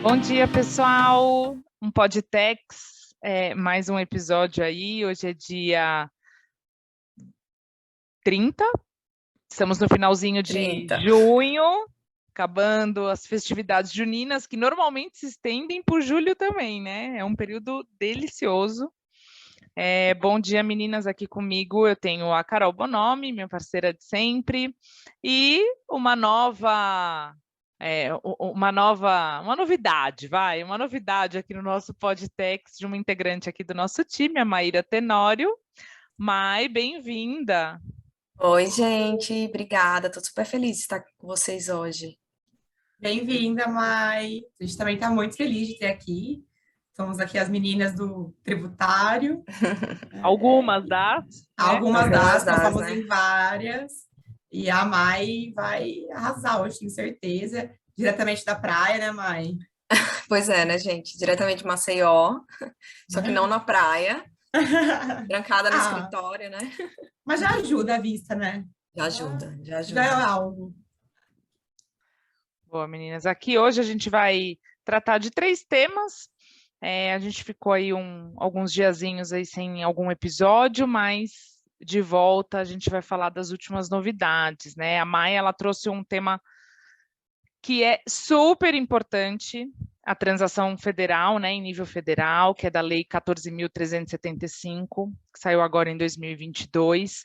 Bom dia, pessoal. Um Podtex, mais um episódio aí. Hoje é dia 30. Estamos no finalzinho de 30. junho, acabando as festividades juninas, que normalmente se estendem por julho também, né? É um período delicioso. Bom dia, meninas, aqui comigo eu tenho a Carol Bonomi, minha parceira de sempre, e uma novidade aqui no nosso Podtex de uma integrante aqui do nosso time, a Maíra Tenório. Mai, bem-vinda. Oi, gente, obrigada. Tô super feliz de estar com vocês hoje. Bem-vinda, Mai. A gente também está muito feliz de ter aqui. Somos aqui as meninas do tributário. Algumas das, né? Algumas das, das, passamos né? em várias. E a Mai vai arrasar hoje, tenho certeza. Diretamente da praia, né, Mai? Pois é, né, gente? Diretamente de Maceió, só que não na praia, trancada no Ah, escritório, né? mas já ajuda a vista, né? Já ajuda, já Já é ajuda. algo. Boa, meninas. Aqui hoje a gente vai tratar de 3 temas. A gente ficou aí alguns diazinhos aí sem algum episódio, mas de volta a gente vai falar das últimas novidades, né? A Maia, ela trouxe um tema que é super importante, a transação federal, né, em nível federal, que é da Lei 14.375, que saiu agora em 2022.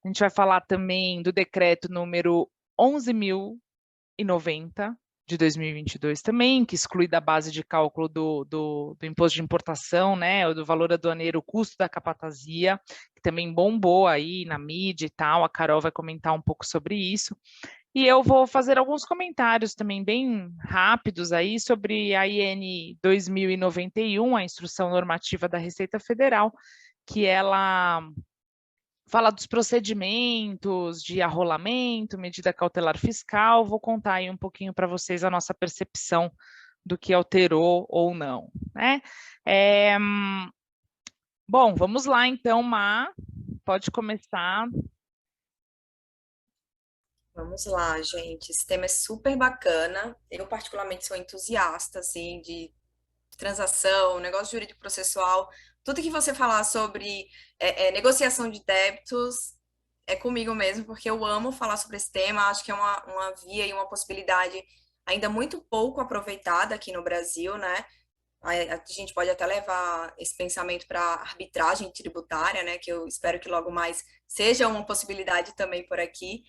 A gente vai falar também do decreto número 11.090 de 2022 também, que exclui da base de cálculo do imposto de importação, né, ou do valor aduaneiro, o custo da capatazia, que também bombou aí na mídia e tal. A Carol vai comentar um pouco sobre isso. E eu vou fazer alguns comentários também bem rápidos aí sobre a IN 2091, a Instrução Normativa da Receita Federal, que ela fala dos procedimentos de arrolamento, medida cautelar fiscal. Vou contar aí um pouquinho para vocês a nossa percepção do que alterou ou não, né? Bom, vamos lá então, Má, pode começar. Vamos lá, gente. Esse tema é super bacana. Eu, particularmente, sou entusiasta, assim, de transação, negócio jurídico processual. Tudo que você falar sobre negociação de débitos é comigo mesmo, porque eu amo falar sobre esse tema. Acho que é uma via e uma possibilidade ainda muito pouco aproveitada aqui no Brasil, né? A gente pode até levar esse pensamento para arbitragem tributária, né? Que eu espero que logo mais seja uma possibilidade também por aqui.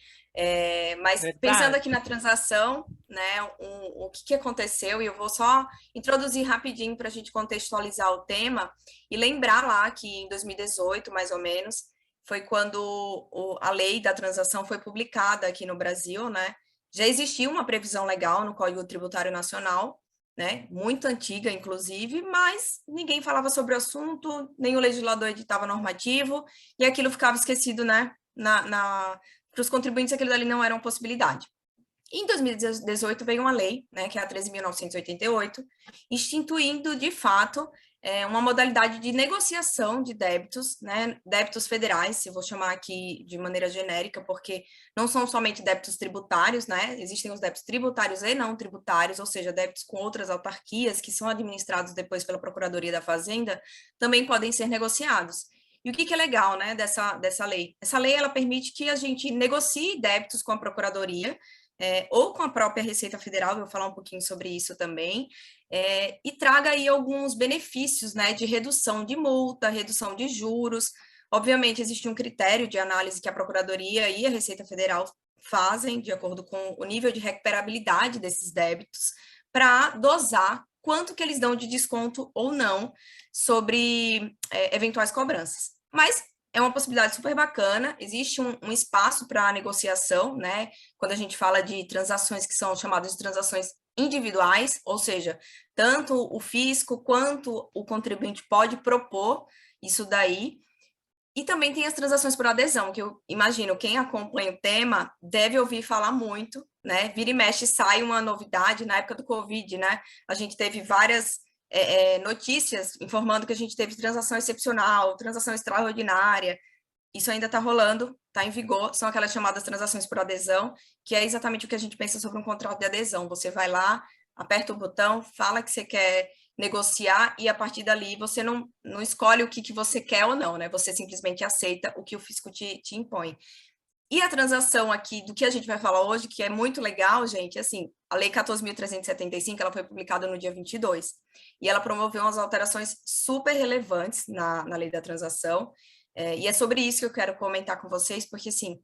Mas pensando Verdade. aqui na transação, né? O que aconteceu, e eu vou só introduzir rapidinho para a gente contextualizar o tema e lembrar lá que em 2018, mais ou menos, foi quando a lei da transação foi publicada aqui no Brasil, né? Já existia uma previsão legal no Código Tributário Nacional, né, muito antiga, inclusive, mas ninguém falava sobre o assunto, nem o legislador editava normativo, e aquilo ficava esquecido, né, para os contribuintes aquilo dali não era uma possibilidade. Em 2018 veio uma lei, né, que é a 13.988, instituindo, de fato, uma modalidade de negociação de débitos, né, débitos federais, se vou chamar aqui de maneira genérica, porque não são somente débitos tributários, né, existem os débitos tributários e não tributários, ou seja, débitos com outras autarquias que são administrados depois pela Procuradoria da Fazenda, também podem ser negociados. E o que é legal, né, dessa lei? Essa lei, ela permite que a gente negocie débitos com a Procuradoria, ou com a própria Receita Federal, vou falar um pouquinho sobre isso também, e traga aí alguns benefícios, né, de redução de multa, redução de juros. Obviamente, existe um critério de análise que a Procuradoria e a Receita Federal fazem, de acordo com o nível de recuperabilidade desses débitos, para dosar quanto que eles dão de desconto ou não sobre eventuais cobranças. Mas é uma possibilidade super bacana, existe um espaço para negociação, né? Quando a gente fala de transações que são chamadas de transações individuais, ou seja, tanto o fisco quanto o contribuinte pode propor isso daí. E também tem as transações por adesão, que eu imagino, quem acompanha o tema deve ouvir falar muito, né? Vira e mexe sai uma novidade, na época do Covid, né? A gente teve várias notícias informando que a gente teve transação excepcional, transação extraordinária. isso ainda está rolando, está em vigor, são aquelas chamadas transações por adesão, que é exatamente o que a gente pensa sobre um contrato de adesão. Você vai lá, aperta o botão, fala que você quer negociar e a partir dali você não escolhe o que você quer ou não, né? Você simplesmente aceita o que o fisco te impõe. E a transação aqui, do que a gente vai falar hoje, que é muito legal, gente, assim, a Lei 14.375, ela foi publicada no dia 22, e ela promoveu umas alterações super relevantes na Lei da Transação, e é sobre isso que eu quero comentar com vocês, porque, assim,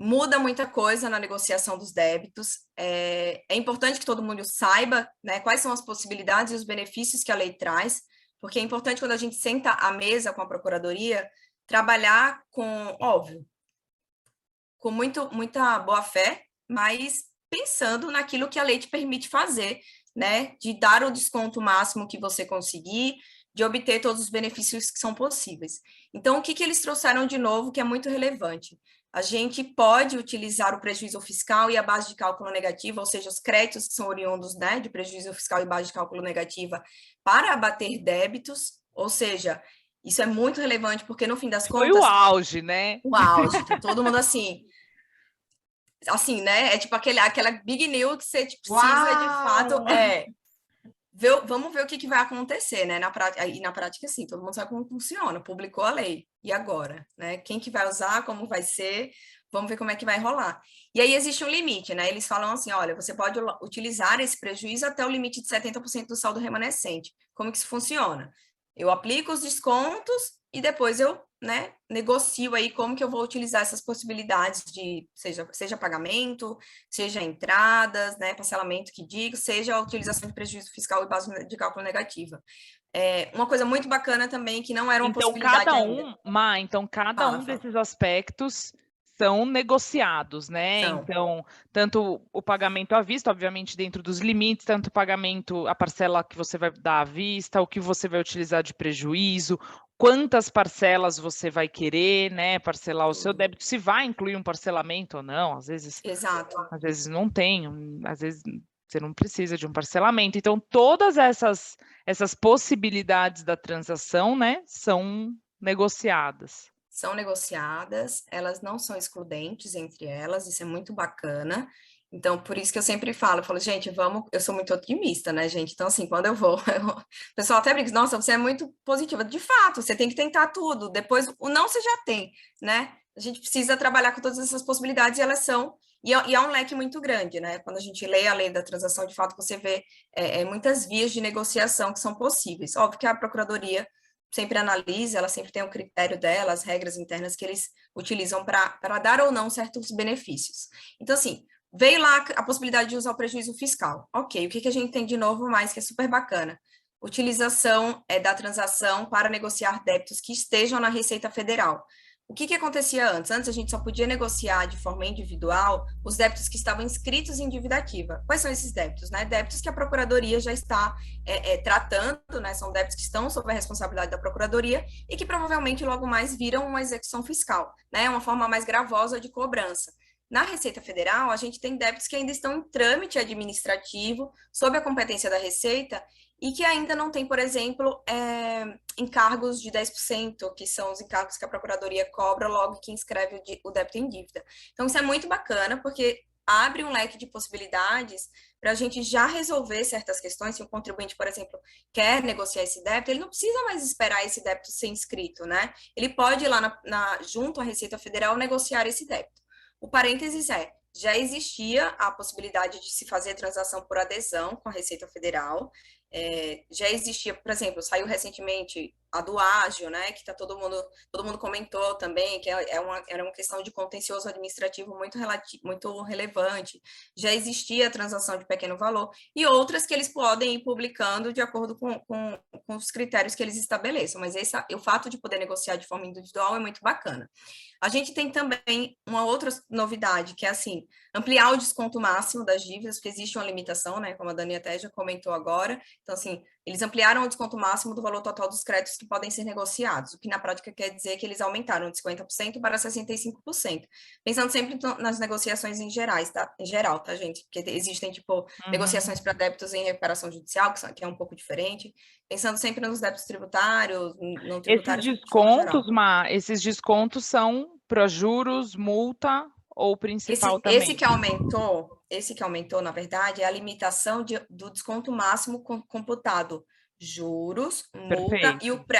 muda muita coisa na negociação dos débitos, é importante que todo mundo saiba, né, quais são as possibilidades e os benefícios que a lei traz, porque é importante quando a gente senta à mesa com a Procuradoria, trabalhar com, óbvio, com muita boa fé, mas pensando naquilo que a lei te permite fazer, né? De dar o desconto máximo que você conseguir, de obter todos os benefícios que são possíveis. Então, o que eles trouxeram de novo que é muito relevante? A gente pode utilizar o prejuízo fiscal e a base de cálculo negativa, ou seja, os créditos que são oriundos, né, de prejuízo fiscal e base de cálculo negativa, para abater débitos, ou seja, isso é muito relevante, porque no fim das contas... Foi o auge, né? O auge, tá todo mundo assim, né? É tipo aquela big news que você precisa de fato vamos ver o que vai acontecer, né? Na prática, sim, todo mundo sabe como funciona, publicou a lei, e agora, né? Quem que vai usar, como vai ser, vamos ver como é que vai rolar. E aí existe um limite, né? Eles falam assim, olha, você pode utilizar esse prejuízo até o limite de 70% do saldo remanescente. Como que isso funciona? Eu aplico os descontos e depois eu, né, negocio aí como que eu vou utilizar essas possibilidades de, seja pagamento, seja entradas, né, parcelamento que digo, seja a utilização de prejuízo fiscal e base de cálculo negativa. Uma coisa muito bacana também, que não era uma possibilidade ainda. Então, cada um desses aspectos são negociados, né? Então, tanto o pagamento à vista, obviamente, dentro dos limites, tanto o pagamento, a parcela que você vai dar à vista, o que você vai utilizar de prejuízo, quantas parcelas você vai querer, né? Parcelar o seu débito, se vai incluir um parcelamento ou não, às vezes. Exato. Às vezes não tem, às vezes você não precisa de um parcelamento. Então, todas essas possibilidades da transação, né, são negociadas. São negociadas, elas não são excludentes entre elas, isso é muito bacana. Então, por isso que eu sempre falo, gente, eu sou muito otimista, né, gente? Então, assim, quando eu vou, o pessoal até brinca, nossa, você é muito positiva. De fato, você tem que tentar tudo, depois o não você já tem, né? A gente precisa trabalhar com todas essas possibilidades e elas são, e é um leque muito grande, né? Quando a gente lê a lei da transação, de fato, você vê muitas vias de negociação que são possíveis. Óbvio que a Procuradoria sempre analisa, ela sempre tem o critério dela, as regras internas que eles utilizam para dar ou não certos benefícios. Então, assim, veio lá a possibilidade de usar o prejuízo fiscal. Ok, o que a gente tem de novo mais que é super bacana? Utilização da transação para negociar débitos que estejam na Receita Federal. O que acontecia antes? Antes a gente só podia negociar de forma individual os débitos que estavam inscritos em dívida ativa. Quais são esses débitos? Né? Débitos que a Procuradoria já está tratando, né? São débitos que estão sob a responsabilidade da Procuradoria e que provavelmente logo mais viram uma execução fiscal, né? Uma forma mais gravosa de cobrança. Na Receita Federal, a gente tem débitos que ainda estão em trâmite administrativo, sob a competência da Receita, e que ainda não tem, por exemplo, encargos de 10%, que são os encargos que a Procuradoria cobra logo que inscreve o débito em dívida. Então, isso é muito bacana, porque abre um leque de possibilidades para a gente já resolver certas questões. Se o contribuinte, por exemplo, quer negociar esse débito, ele não precisa mais esperar esse débito ser inscrito, né? Ele pode ir lá junto à Receita Federal negociar esse débito. O parênteses já existia a possibilidade de se fazer transação por adesão com a Receita Federal, já existia, por exemplo, saiu recentemente a do ágio, né, que todo mundo comentou também, que era uma questão de contencioso administrativo muito relevante, já existia a transação de pequeno valor, e outras que eles podem ir publicando de acordo com os critérios que eles estabeleçam, mas o fato de poder negociar de forma individual é muito bacana. A gente tem também uma outra novidade, que é assim, ampliar o desconto máximo das dívidas, porque existe uma limitação, né, como a Dani até já comentou agora. Então, assim, eles ampliaram o desconto máximo do valor total dos créditos que podem ser negociados, o que na prática quer dizer que eles aumentaram de 50% para 65%. Pensando sempre nas negociações em geral, tá, gente? Porque existem, tipo, negociações para débitos em recuperação judicial, que é um pouco diferente. Pensando sempre nos débitos tributários, não tributários, esses descontos são para juros, multa ou principal também? Esse que aumentou, na verdade, é a limitação do desconto máximo computado juros, multa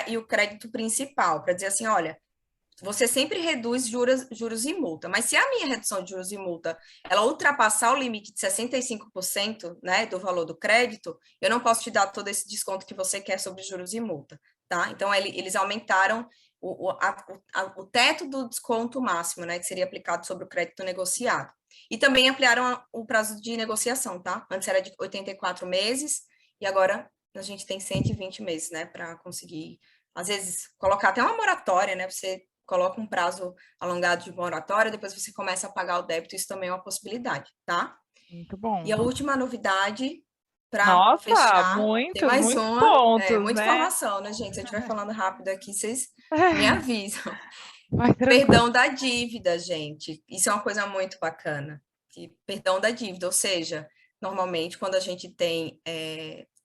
e o crédito principal, para dizer assim, olha, você sempre reduz juros e multa, mas se a minha redução de juros e multa ela ultrapassar o limite de 65%, né, do valor do crédito, eu não posso te dar todo esse desconto que você quer sobre juros e multa, tá? Então, eles aumentaram o teto do desconto máximo, né, que seria aplicado sobre o crédito negociado. E também ampliaram o prazo de negociação, tá? Antes era de 84 meses e agora a gente tem 120 meses, né, para conseguir, às vezes, colocar até uma moratória, né? Você coloca um prazo alongado de moratória, depois você começa a pagar o débito, isso também é uma possibilidade, tá? Muito bom. E a última novidade, para fechar, tem mais uma. Pontos, muita né? informação, né, gente? Se eu estiver falando rápido aqui, vocês me avisam. Perdão da dívida, gente. Isso é uma coisa muito bacana. Perdão da dívida, ou seja, normalmente quando a gente tem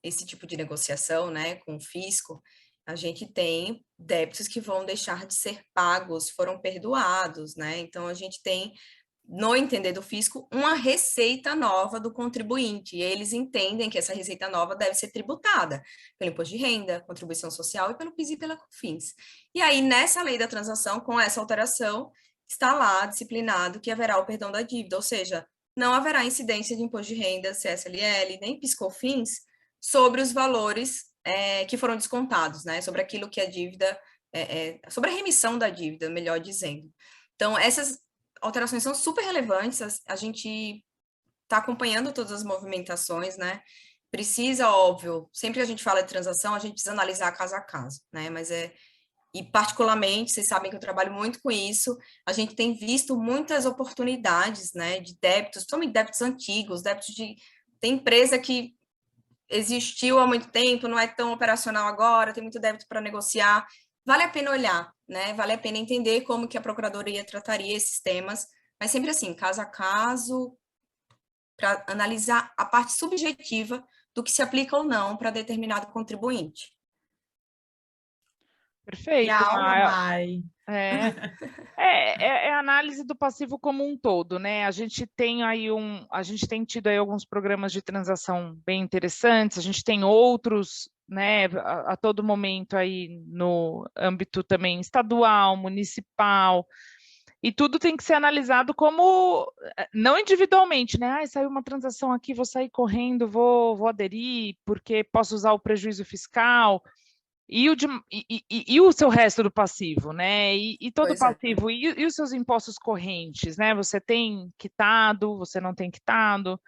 esse tipo de negociação, né, com o fisco, a gente tem débitos que vão deixar de ser pagos, foram perdoados, né? Então, a gente tem, no entender do fisco, uma receita nova do contribuinte, e eles entendem que essa receita nova deve ser tributada pelo imposto de renda, contribuição social e pelo PIS e pela COFINS. E aí, nessa lei da transação, com essa alteração, está lá disciplinado que haverá o perdão da dívida, ou seja, não haverá incidência de imposto de renda, CSLL, nem PIS/COFINS sobre os valores que foram descontados, né? Sobre aquilo que a dívida, sobre a remissão da dívida, melhor dizendo. Então, essas alterações são super relevantes, a gente está acompanhando todas as movimentações, né? Precisa, óbvio, sempre que a gente fala de transação, a gente precisa analisar caso a caso, né? Mas e particularmente, vocês sabem que eu trabalho muito com isso, a gente tem visto muitas oportunidades, né? De débitos, principalmente débitos antigos, débitos de... Tem empresa que existiu há muito tempo, não é tão operacional agora, tem muito débito para negociar. Vale a pena olhar, né? Vale a pena entender como que a Procuradoria trataria esses temas, mas sempre assim, caso a caso, para analisar a parte subjetiva do que se aplica ou não para determinado contribuinte. Perfeito. É a análise do passivo como um todo, né? A gente tem tido aí alguns programas de transação bem interessantes, a gente tem outros, né, a todo momento aí no âmbito também estadual, municipal, e tudo tem que ser analisado como, não individualmente, né? Saiu uma transação aqui, vou sair correndo, vou aderir, porque posso usar o prejuízo fiscal. E o seu resto do passivo, né? E todo o passivo, e os seus impostos correntes, né? Você tem quitado, você não tem quitado,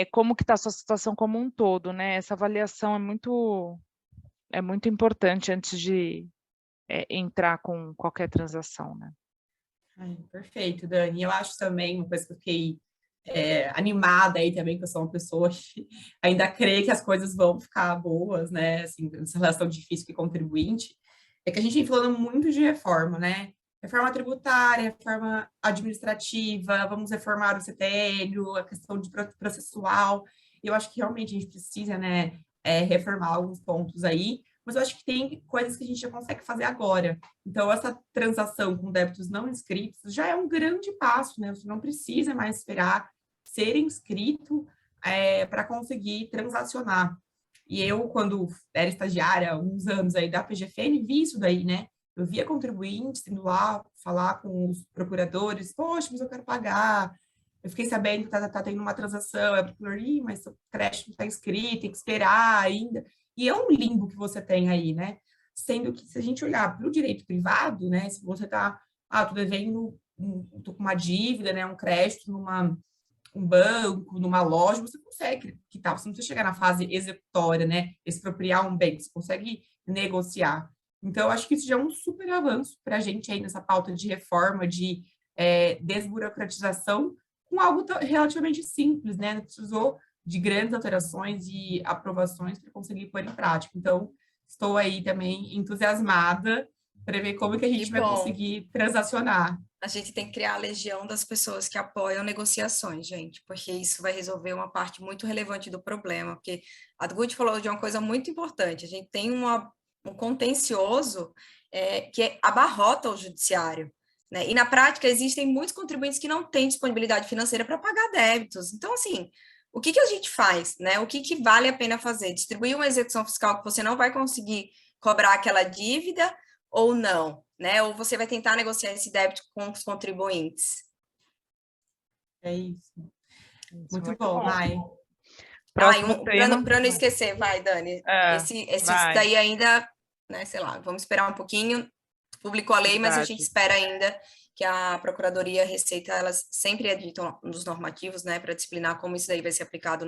como que está a sua situação como um todo, né? Essa avaliação é muito importante antes de entrar com qualquer transação, né? Perfeito, Dani. Eu acho também uma coisa que eu fiquei animada aí também, que eu sou uma pessoa que ainda crê que as coisas vão ficar boas, né, assim, nessa relação de fisco e contribuinte, é que a gente vem falando muito de reforma, né, reforma tributária, reforma administrativa, vamos reformar o CTN, a questão de processual, e eu acho que realmente a gente precisa, né, reformar alguns pontos aí, mas eu acho que tem coisas que a gente já consegue fazer agora. Então, essa transação com débitos não inscritos já é um grande passo, né? Você não precisa mais esperar ser inscrito para conseguir transacionar. E eu, quando era estagiária, uns anos aí da PGFN, vi isso daí, né? Eu via contribuintes indo lá falar com os procuradores, poxa, mas eu quero pagar. Eu fiquei sabendo que tá tendo uma transação, mas o crédito não está inscrito, tem que esperar ainda. E é um limbo que você tem aí, né? Sendo que, se a gente olhar para o direito privado, né? Se você está, tô devendo, tô com uma dívida, né? Um crédito um banco, numa loja, você consegue quitar, você não precisa chegar na fase executória, né? Expropriar um bem, você consegue negociar. Então, eu acho que isso já é um super avanço para a gente aí nessa pauta de reforma, de desburocratização, com algo relativamente simples, né? Não precisou de grandes alterações e aprovações para conseguir pôr em prática. Então, estou aí também entusiasmada para ver como que a Que gente vai bom. conseguir transacionar. A gente tem que criar a legião das pessoas que apoiam negociações, gente, porque isso vai resolver uma parte muito relevante do problema, porque a Good falou de uma coisa muito importante, a gente tem um contencioso que abarrota o judiciário, né? E na prática existem muitos contribuintes que não têm disponibilidade financeira para pagar débitos. Então, assim, o que a gente faz, né? O que vale a pena fazer? Distribuir uma execução fiscal que você não vai conseguir cobrar aquela dívida ou não, né? Ou você vai tentar negociar esse débito com os contribuintes. É isso. Isso, Muito muito bom, bom. Mai. Próximo tema. Para não esquecer, vai, Dani. Esse Vai, daí ainda, né, sei lá, vamos esperar um pouquinho. Publicou a lei, mas a gente verdade. espera ainda que a Procuradoria e a Receita, elas sempre editam nos normativos, né, para disciplinar como isso daí vai ser aplicado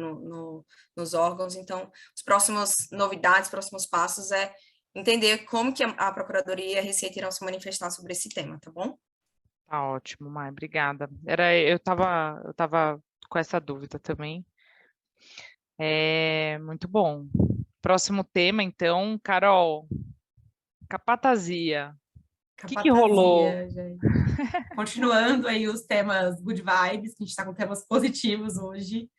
nos órgãos. Então, os próximos novidades, próximos passos é entender como que a Procuradoria e a Receita irão se manifestar sobre esse tema, tá bom? Tá ótimo, Mai, obrigada. Eu tava com essa dúvida também. Muito bom. Próximo tema, então, Carol, capatazia. O que rolou? Capatazia, gente. Continuando aí os temas good vibes, que a gente está com temas positivos hoje.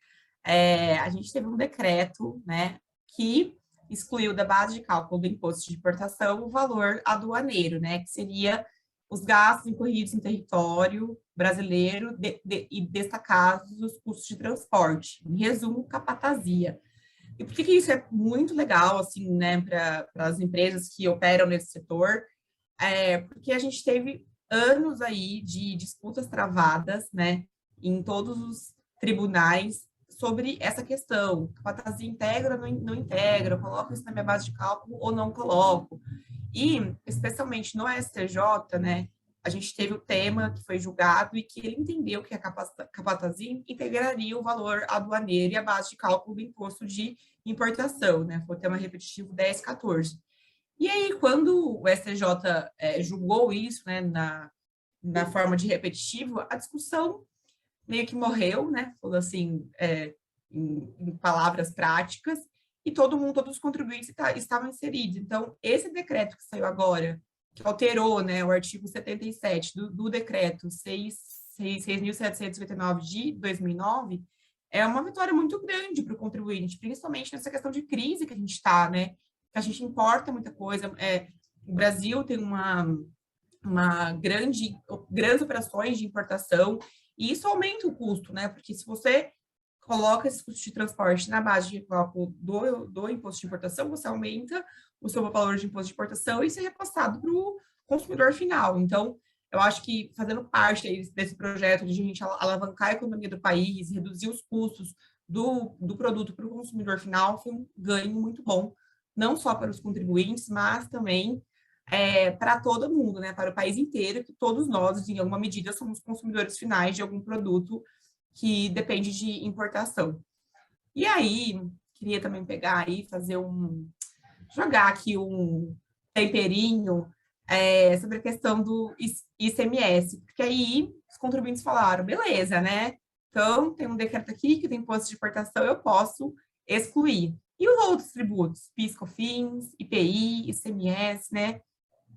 A gente teve um decreto, né, que excluiu da base de cálculo do imposto de importação o valor aduaneiro, né, que seria os gastos incorridos em território brasileiro e destacados os custos de transporte. Em resumo, capatazia. E por que isso é muito legal, assim, né, para as empresas que operam nesse setor? Porque a gente teve anos aí de disputas travadas, né, em todos os tribunais sobre essa questão. Capatazia integra ou não integra, eu coloco isso na minha base de cálculo ou não coloco. E, especialmente no STJ, né, a gente teve o tema que foi julgado e que ele entendeu que a capatazia integraria o valor aduaneiro e a base de cálculo do imposto de importação, né, foi o tema repetitivo 1014. E aí, quando o STJ julgou isso, né, na forma de repetitivo, a discussão meio que morreu, né, falando assim, em palavras práticas, e todos os contribuintes estavam inseridos. Então, esse decreto que saiu agora, que alterou, né, o artigo 77 do decreto 6.759 de 2009, é uma vitória muito grande para o contribuinte, principalmente nessa questão de crise que a gente está, né, que a gente importa muita coisa. O Brasil tem grandes operações de importação, e isso aumenta o custo, né? Porque se você coloca esse custo de transporte na base de cálculo do imposto de importação, você aumenta o seu valor de imposto de importação e isso é repassado para o consumidor final. Então, eu acho que fazendo parte desse projeto de a gente alavancar a economia do país, reduzir os custos do produto para o consumidor final, foi um ganho muito bom, não só para os contribuintes, mas também para todo mundo, né? Para o país inteiro, que todos nós, em alguma medida, somos consumidores finais de algum produto que depende de importação. E aí, queria também pegar aí, jogar aqui um temperinho sobre a questão do ICMS, porque aí os contribuintes falaram, beleza, né? Então, tem um decreto aqui que tem imposto de importação, eu posso excluir. E os outros tributos? PIS, COFINS, IPI, ICMS, né?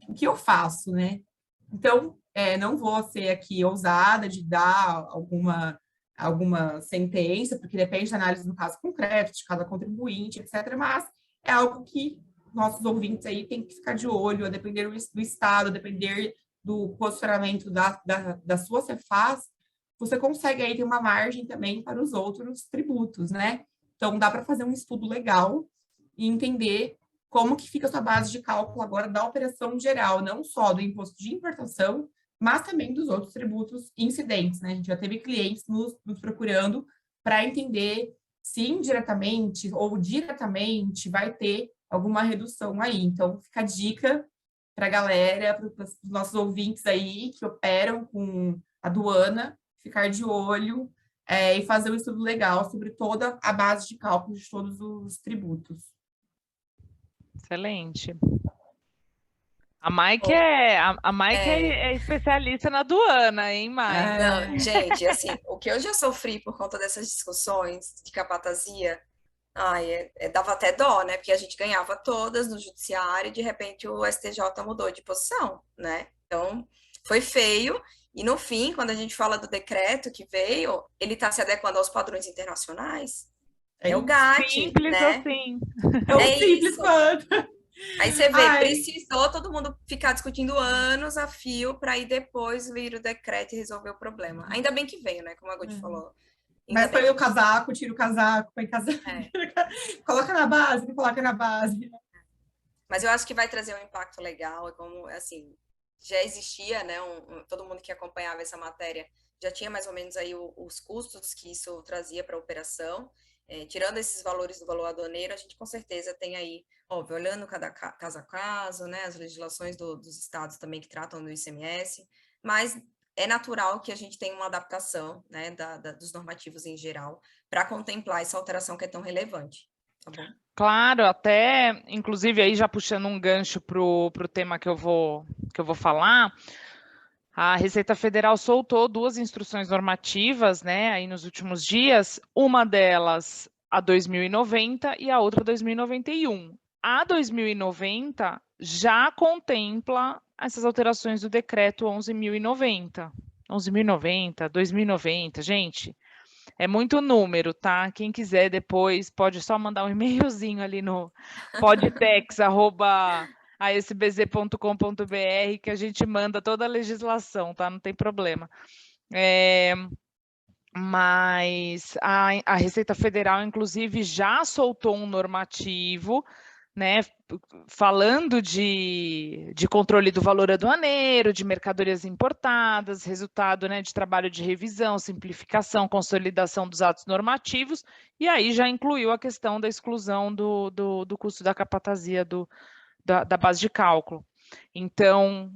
O que eu faço, né? Então, não vou ser aqui ousada de dar alguma sentença, porque depende da análise do caso concreto, de cada contribuinte, etc. Mas é algo que nossos ouvintes aí têm que ficar de olho, a depender do estado, a depender do posicionamento da sua Cefaz, você consegue aí ter uma margem também para os outros tributos, né? Então, dá para fazer um estudo legal e entender como que fica a sua base de cálculo agora da operação geral, não só do imposto de importação, mas também dos outros tributos incidentes, né? A gente já teve clientes nos procurando para entender se indiretamente ou diretamente vai ter alguma redução aí. Então, fica a dica para a galera, para os nossos ouvintes aí que operam com aduana, ficar de olho e fazer um estudo legal sobre toda a base de cálculo de todos os tributos. Excelente. A Mike, é especialista na aduana, hein, Mike? Não, gente, assim, o que eu já sofri por conta dessas discussões de capatazia, ai, dava até dó, né? Porque a gente ganhava todas no judiciário e de repente o STJ mudou de posição, né? Então, foi feio. E no fim, quando a gente fala do decreto que veio, ele está se adequando aos padrões internacionais. É o GATT, Simples né? assim. Tão É simples isso. quanto. Aí você vê, Ai, precisou todo mundo ficar discutindo anos a fio para ir depois vir o decreto e resolver o problema. Ainda bem que veio, né? Como a Godi falou. Ainda mas põe bem. o casaco, tira o casaco, põe casaco. É. Coloca na base, não coloca na base. Mas eu acho que vai trazer um impacto legal, como, assim, já existia, né? Todo mundo que acompanhava essa matéria já tinha mais ou menos aí os custos que isso trazia para a operação. Tirando esses valores do valor aduaneiro, a gente com certeza tem aí, óbvio, olhando cada caso a caso, né? As legislações dos estados também que tratam do ICMS, mas é natural que a gente tenha uma adaptação, né, dos normativos em geral, para contemplar essa alteração que é tão relevante, tá bom? Claro, até, inclusive, aí já puxando um gancho para o tema que eu vou falar, a Receita Federal soltou 2 instruções normativas, né, aí nos últimos dias, uma delas a 2090 e a outra 2091. A 2090 já contempla essas alterações do decreto 11.090. 11.090, 2090, gente, é muito número, tá? Quem quiser depois pode só mandar um e-mailzinho ali no podtex@asbz.com.br que a gente manda toda a legislação, tá? Não tem problema. Mas a Receita Federal, inclusive, já soltou um normativo, né, falando de controle do valor aduaneiro, de mercadorias importadas, resultado, né, de trabalho de revisão, simplificação, consolidação dos atos normativos, e aí já incluiu a questão da exclusão do custo da capatazia da base de cálculo. Então,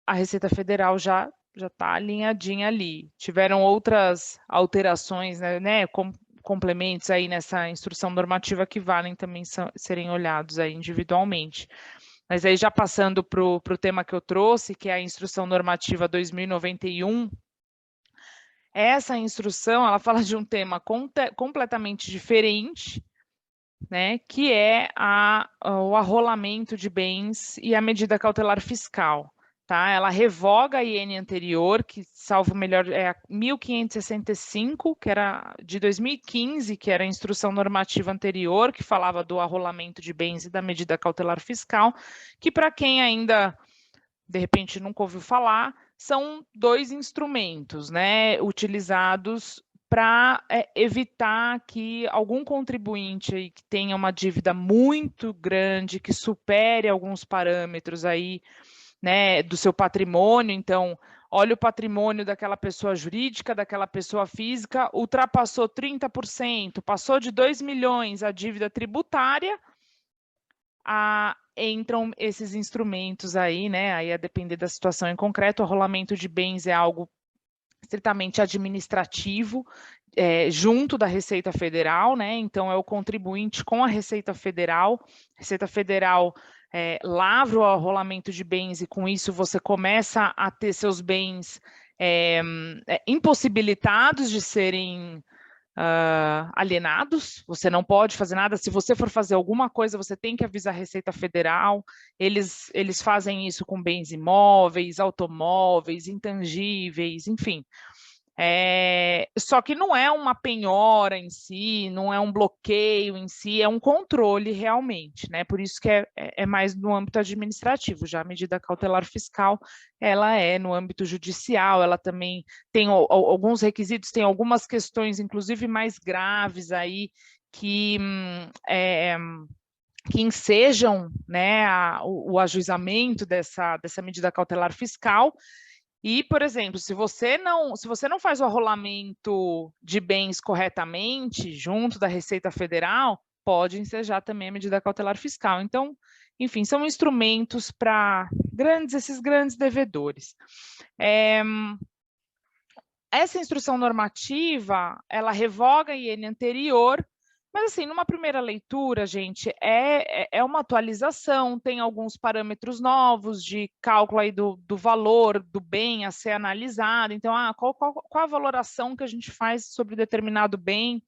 a Receita Federal já está alinhadinha ali. Tiveram outras alterações, né, complementos aí nessa instrução normativa que valem também serem olhados aí individualmente. Mas aí já passando para o tema que eu trouxe, que é a instrução normativa 2091, essa instrução ela fala de um tema completamente diferente, né, que é o arrolamento de bens e a medida cautelar fiscal. Tá? Ela revoga a IN anterior, que, salvo melhor, é a 1565, que era de 2015, que era a instrução normativa anterior, que falava do arrolamento de bens e da medida cautelar fiscal, que para quem ainda, de repente, nunca ouviu falar, são 2 instrumentos, né, utilizados para evitar que algum contribuinte aí que tenha uma dívida muito grande, que supere alguns parâmetros aí, né, do seu patrimônio. Então, olha o patrimônio daquela pessoa jurídica, daquela pessoa física, ultrapassou 30%, passou de 2 milhões a dívida tributária, entram esses instrumentos aí, né, aí a depender da situação em concreto. O arrolamento de bens é algo estritamente administrativo, junto da Receita Federal, né? Então é o contribuinte com a Receita Federal. A Receita Federal lavra o arrolamento de bens e com isso você começa a ter seus bens impossibilitados de serem alienados, você não pode fazer nada. Se você for fazer alguma coisa, você tem que avisar a Receita Federal. Eles fazem isso com bens imóveis, automóveis, intangíveis, enfim. Só que não é uma penhora em si, não é um bloqueio em si, é um controle realmente, né? Por isso que é mais no âmbito administrativo. Já a medida cautelar fiscal, ela é no âmbito judicial, ela também tem alguns requisitos, tem algumas questões, inclusive mais graves aí, que ensejam, né, o ajuizamento dessa medida cautelar fiscal. E, por exemplo, se você não faz o arrolamento de bens corretamente junto da Receita Federal, pode ensejar também a medida cautelar fiscal. Então, enfim, são instrumentos para esses grandes devedores. Essa instrução normativa, ela revoga a IN anterior, Mas, assim, numa primeira leitura, gente, é uma atualização, tem alguns parâmetros novos de cálculo aí do valor do bem a ser analisado. Então, qual a valoração que a gente faz sobre determinado bem?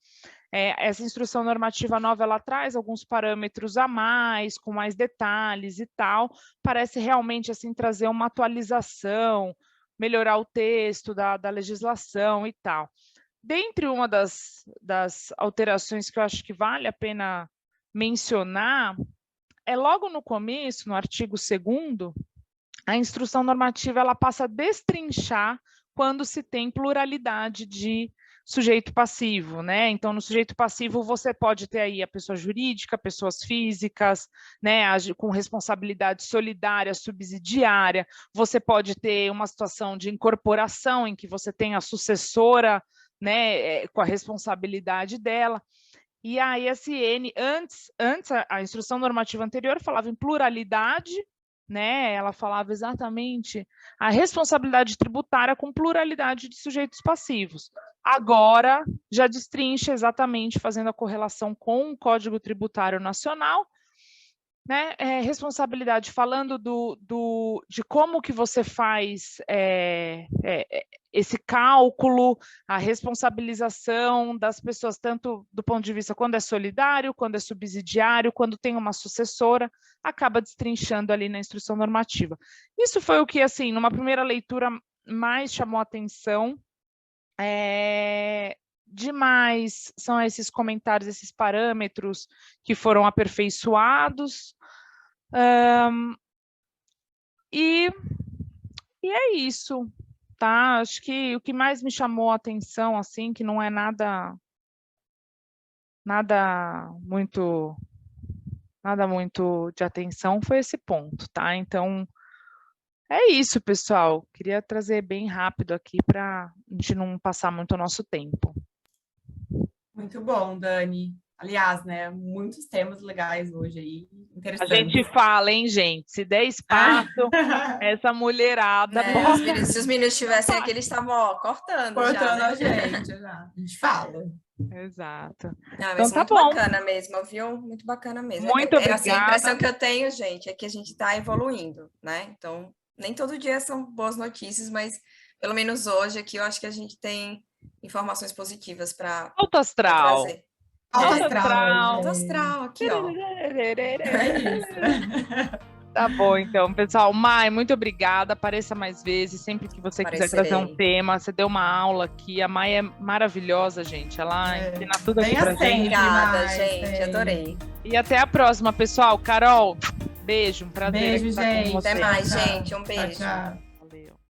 Essa instrução normativa nova, ela traz alguns parâmetros a mais, com mais detalhes e tal. Parece realmente, assim, trazer uma atualização, melhorar o texto da legislação e tal. Dentre uma das alterações que eu acho que vale a pena mencionar, logo no começo, no artigo 2º, a instrução normativa ela passa a destrinchar quando se tem pluralidade de sujeito passivo, né? Então, no sujeito passivo, você pode ter aí a pessoa jurídica, pessoas físicas, né, com responsabilidade solidária, subsidiária, você pode ter uma situação de incorporação em que você tem a sucessora, né, com a responsabilidade dela. E a ISN, antes a instrução normativa anterior falava em pluralidade, né? Ela falava exatamente a responsabilidade tributária com pluralidade de sujeitos passivos. Agora já destrincha exatamente, fazendo a correlação com o Código Tributário Nacional, né? Responsabilidade, falando de como que você faz esse cálculo, a responsabilização das pessoas, tanto do ponto de vista quando é solidário, quando é subsidiário, quando tem uma sucessora, acaba destrinchando ali na instrução normativa. Isso foi o que, assim, numa primeira leitura, mais chamou a atenção. Demais são esses comentários, esses parâmetros que foram aperfeiçoados. E é isso, tá? Acho que o que mais me chamou a atenção, assim, que não é nada muito de atenção, foi esse ponto, tá? Então, é isso, pessoal. Queria trazer bem rápido aqui para a gente não passar muito o nosso tempo. Muito bom, Dani. Aliás, né, muitos temas legais hoje aí, interessantes. A gente fala, hein, gente? Se der espaço, essa mulherada... Se os meninos estivessem aqui, eles estavam cortando já, né? A gente, já. A gente fala. Exato. Não, então tá muito bom. Bacana mesmo, viu? Muito bacana mesmo. Muito obrigada. Assim, a impressão que eu tenho, gente, é que a gente está evoluindo, né? Então, nem todo dia são boas notícias, mas pelo menos hoje aqui eu acho que a gente tem informações positivas para trazer. Alto astral, aqui, ó. É isso. Tá bom, então, pessoal. Mai, muito obrigada. Apareça mais vezes, sempre que você quiser trazer um tema. Você deu uma aula aqui. A Mai é maravilhosa, gente. Ela ensina tudo aqui pra gente. Obrigada, gente. Adorei. E até a próxima, pessoal. Carol, beijo. Um prazer. Beijo, gente. Até mais, gente. Um beijo. Tchau.